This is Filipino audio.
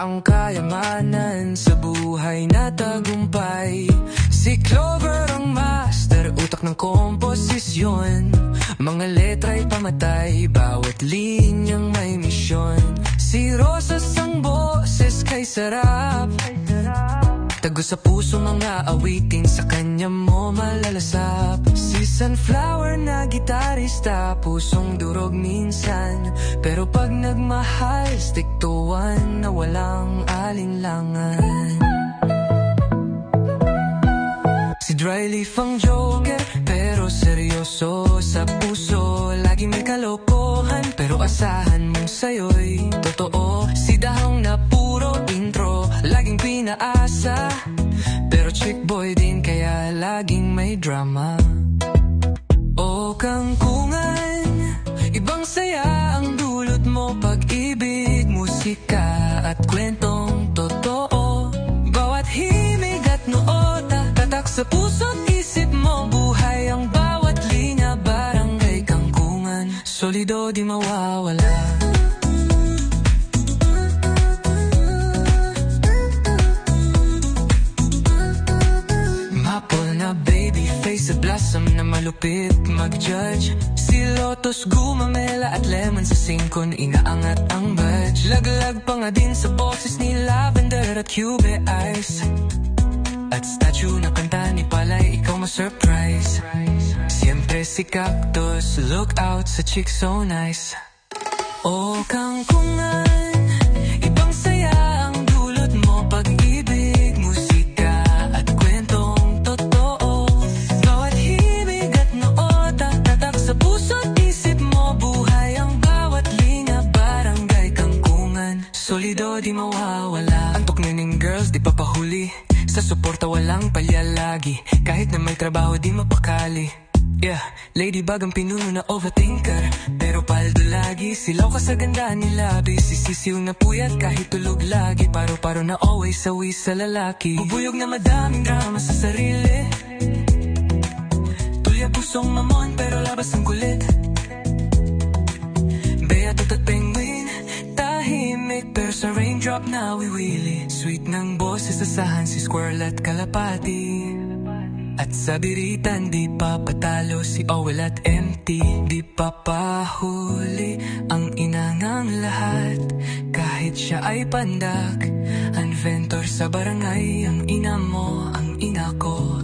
ang kayamanan sa buhay na tagumpay. Si Clover ang master, utak ng komposisyon. Mga letra'y pamatay, bawat linyang may misyon. Si Rosas ang boses kay sarap, tago sa puso mga awitin, sa kanya mo malalasap. Si Sunflower na gitarista, pusong durog minsan, pero pag nagmahal, stick to one na walang alinlangan. Si Dryleaf ang joker, pero seryoso sa puso. Lagi may kalokohan, pero asahan mong sa'yo'y totoo. Si Dahong na puro intro, laging pinaasa, pero chick boy din kaya laging may drama. O Kangkungan, ibang saya ang dulot mo, pag-ibig, musika at kwentong totoo. Bawat himig at noo, tatak sa puso't isip mo. Buhay ang bawat linya, Barangay Kangkungan, solido di mawawala. Maple na baby face at blossom na malupit mag-judge. Si Lotus, Gumamela at Lemon sa singkon, inaangat ang badge. Laglag pa nga din sa boses ni Lavender at Cube Eyes. At statue na kanta ni Palay, ikaw ma-surprise. Siyempre si Cactus, look out sa chick so nice. O Kangkungan, ibang saya ang dulot mo, pag-ibig, musika at kwentong totoo. Bawat himig at noo, tatak sa puso't isip mo. Buhay ang bawat linya, Barangay Kangkungan, solido di mawawala. Antok nining girls, di papahuli, sa suporta walang palya lagi. Kahit na may trabaho di mapakali. Yeah, ladybug ang pinuno na overthinker, pero paldo lagi. Silaw ka sa ganda nila, sisisiw na puyat kahit tulog lagi. Paro-paro na always sawi sa lalaki. Bubuyog na madaming drama sa sarili, tulya pusong mamon pero labas ang kulit. Beatot at penguin, tahimik pero sa raindrop na wiwili. Sweet ng boses, asahan si squirrel at kalapati. At sa biritan di pa patalo si Owel at MT. Di pa pahuli ang inangang lahat, kahit siya ay pandak. Inventor sa barangay, ang ina mo, ang ina ko.